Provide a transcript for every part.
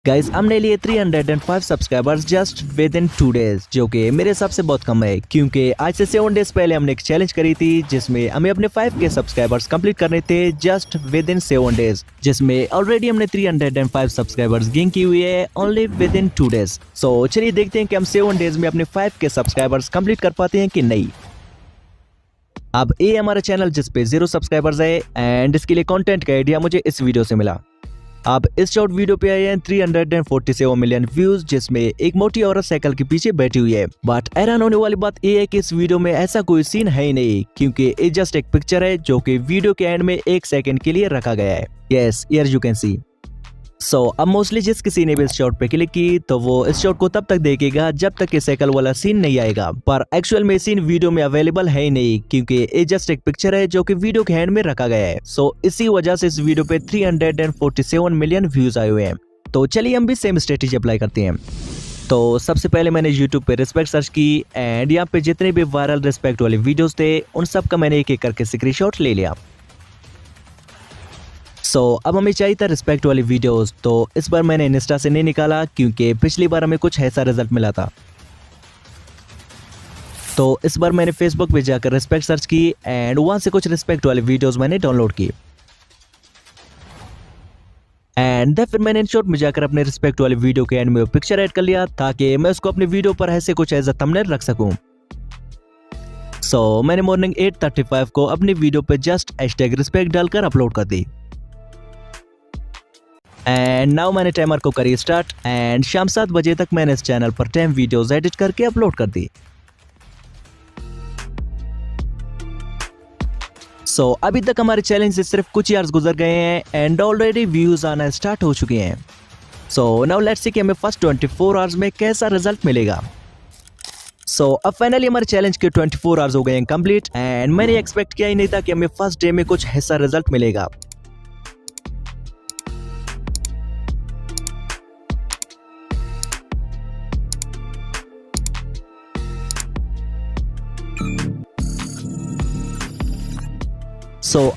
Guys हमने लिए 305 subscribers just with in 2 days, जो कि मेरे हिसाब से बहुत कम है क्योंकि आज से 7 डेज पहले हमने एक चैलेंज करी थी जिसमें हमें अपने 5K सब्सक्राइबर्स कंप्लीट करने थे जस्ट विद इन 7 डेज, जिसमें ऑलरेडी हमने 305 सब्सक्राइबर्स गेन की हुई है ओनली विद इन 2 डेज। सो चलिए देखते हैं कि हम 7 डेज में अपने 5K सब्सक्राइबर्स कंप्लीट कर पाते हैं कि नहीं। अब ये हमारा चैनल जिसपे 0 सब्सक्राइबर्स है एंड इसके लिए कंटेंट का आइडिया मुझे इस वीडियो से मिला। अब इस शॉर्ट वीडियो पे आए हैं 347 मिलियन व्यूज, जिसमें एक मोटी औरत साइकिल के पीछे बैठी हुई है। बट हैरान होने वाली बात यह है कि इस वीडियो में ऐसा कोई सीन है ही नहीं क्योंकि ये जस्ट एक पिक्चर है जो कि वीडियो के एंड में 1 सेकंड के लिए रखा गया है। Yes, here you can see. So अब मोस्टली जिस किसी ने भी इस शॉट पे क्लिक की तो वो इस शॉट को तब तक देखेगा जब तक कि साइकिल वाला सीन नहीं आएगा, पर एक्चुअल में सीन वीडियो में अवेलेबल है ही नहीं क्योंकि ये जस्ट एक पिक्चर है जो कि वीडियो के हैंड में रखा गया है। सो इसी वजह से इस वीडियो पे 347 मिलियन व्यूज आए हुए हैं। तो चलिए हम भी सेम स्ट्रेटेजी अप्लाई करते हैं। तो सबसे पहले मैंने YouTube पे रिस्पेक्ट सर्च की एंड यहाँ पे जितने भी वायरल रिस्पेक्ट वाले वीडियोज थे उन सब का मैंने एक एक करके स्क्रीनशॉट ले लिया। अब हमें चाहिए था रिस्पेक्ट वाली वीडियोस, तो इस बार मैंने इंस्टा से नहीं निकाला क्योंकि पिछली बार हमें कुछ ऐसा रिजल्ट मिला था। तो इस बार मैंने फेसबुक पे जाकर रिस्पेक्ट सर्च की एंड वहां से कुछ रिस्पेक्ट वाली वीडियोस मैंने डाउनलोड की एंड फिर मैंने शॉर्ट में जाकर अपने रिस्पेक्ट वाली वीडियो के एंड में पिक्चर ऐड कर लिया ताकि मैं उसको अपनी वीडियो पर ऐसे कुछ एज अ थंबनेल रख सकूं। मैंने मॉर्निंग 8:35 को अपनी वीडियो पे जस्ट #रिस्पेक्ट डालकर अपलोड कर दी एंड नाउ मैंने टाइमर को करी स्टार्ट एंड शाम 7 बजे तक मैंने इस चैनल पर 10 वीडियोस एडिट करके अपलोड कर दी। अभी तक हमारे चैलेंज से सिर्फ कुछ आवर्स गुजर गए हैं एंड ऑलरेडी व्यूज आना स्टार्ट हो चुके हैं। नाउ लेट्स सी कि हमें फर्स्ट 24 आवर्स में कैसा रिजल्ट मिलेगा। अब फाइनली हमारे चैलेंज के 24 आवर्स हो गए हैं कंप्लीट एंड मैंने एक्सपेक्ट किया ही नहीं था कि हमें फर्स्ट डे में कुछ ऐसा रिजल्ट मिलेगा।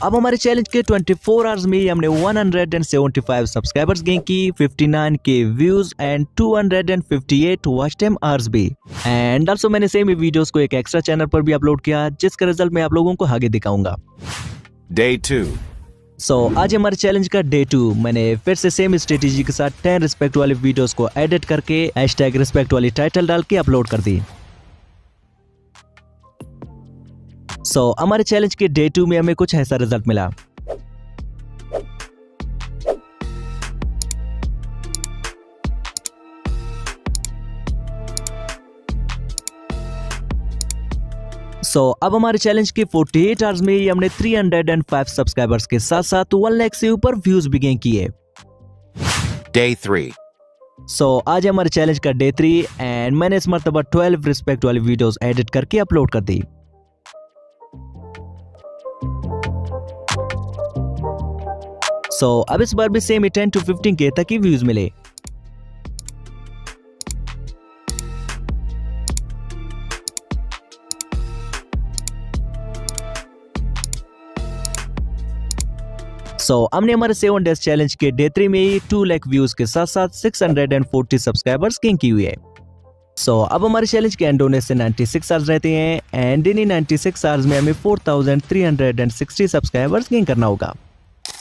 अब हमारे चैलेंज के 24 आवर्स में हमने 175 सब्सक्राइबर्स गेन की, 59K views and 258 watch time hours भी। एंड ऑल्सो मैंने सेम वीडियोस को एक एक्स्ट्रा चैनल पर भी अपलोड किया जिसका रिजल्ट मैं आप लोगों को आगे दिखाऊंगा। Day 2। आज हमारे चैलेंज का डे 2 मैंने फिर से सेम स्ट्रेटेजी के साथ 10 रिस्पेक्ट वाले वीडियोस को एडिट करके #रिस्पेक्ट वाली टाइटल डाल के अपलोड कर दी। हमारे चैलेंज के डे 2 में हमें कुछ ऐसा रिजल्ट मिला। अब हमारे चैलेंज के 48 आवर्स में ही हमने 305 सब्सक्राइबर्स के साथ साथ 1 लाख से ऊपर व्यूज भी गेन किए। Day 3। आज हमारे चैलेंज का डे 3 एंड मैंने इस मर्तबा 12 रिस्पेक्ट वाली वीडियोस एडिट करके अपलोड कर दी। अब इस बार भी सेम 10 to 15K तक ही व्यूज मिले। हमने हमारे 7 डेज चैलेंज के डे 3 में ही 2 लाख व्यूज के साथ साथ 640 सब्सक्राइबर्स गेन की हुई है। अब हमारे चैलेंज के एंड होने से 96 आवर्स रहते हैं एंड इन 96 आवर्स में हमें 4360 सब्सक्राइबर्स गेन करना होगा।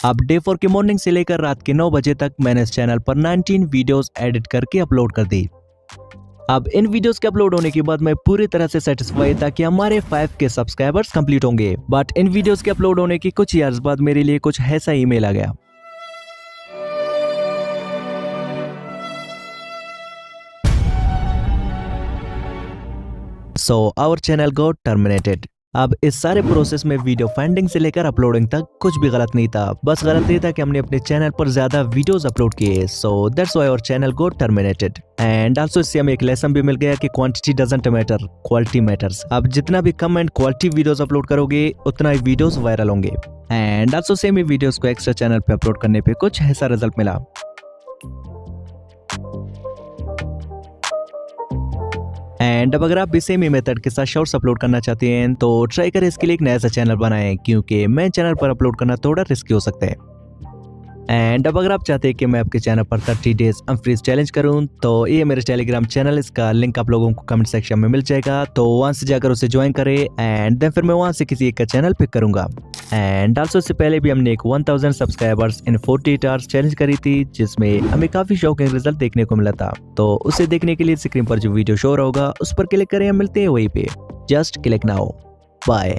अब डे 4 के मॉर्निंग से लेकर रात के 9 बजे तक मैंने इस चैनल पर 19 वीडियोस एडिट करके अपलोड कर दी। अब इन वीडियोस के अपलोड होने के बाद मैं पूरी तरह से सेटिस्फाई था कि हमारे 5K सब्सक्राइबर्स कंप्लीट होंगे, बट इन वीडियोस के अपलोड होने के कुछ इयर्स बाद मेरे लिए कुछ ऐसा ईमेल आ गया। Our channel got terminated. अब इस सारे प्रोसेस में वीडियो फाइंडिंग से लेकर अपलोडिंग तक कुछ भी गलत नहीं था, बस गलत ये था कि हमने अपने चैनल पर ज्यादा वीडियोस अपलोड किए। That's why our channel got terminated and also इससे हमें एक लेसन भी मिल गया कि quantity doesn't matter, quality matters. अब जितना भी कम एंड क्वालिटी वीडियोस अपलोड करोगे उतना ही वीडियोस वायरल होंगे। एंड आल्सो सेम ही वीडियोस को एक्स्ट्रा चैनल पे अपलोड करने पे कुछ ऐसा रिजल्ट मिला। एंड अब अगर आप भी सेम ही मेथड के साथ शॉर्ट्स अपलोड करना चाहते हैं तो ट्राई करें इसके लिए एक नया सा चैनल बनाएं क्योंकि मेन चैनल पर अपलोड करना थोड़ा रिस्की हो सकता है। एंड अब अगर आप चाहते हैं कि मैं आपके चैनल पर 30 डेज अनफ्रीज चैलेंज करूं तो ये मेरे टेलीग्राम चैनल, इसका लिंक आप लोगों को कमेंट सेक्शन में मिल जाएगा, तो वहां से जाकर उसे ज्वाइन करें एंड देन फिर मैं वहां से किसी एक का चैनल पिक करूंगा। एंड आल्सो इससे पहले भी हमने एक 1000 सब्सक्राइबर्स इन 48 आवर्स चैलेंज करी थी, जिसमें हमें काफी शॉकिंग रिजल्ट देखने को मिला था। तो उसे देखने के लिए स्क्रीन पर जो वीडियो शो होगा उस पर क्लिक करें, हम मिलते हैं वहीं पे। Just click now, bye.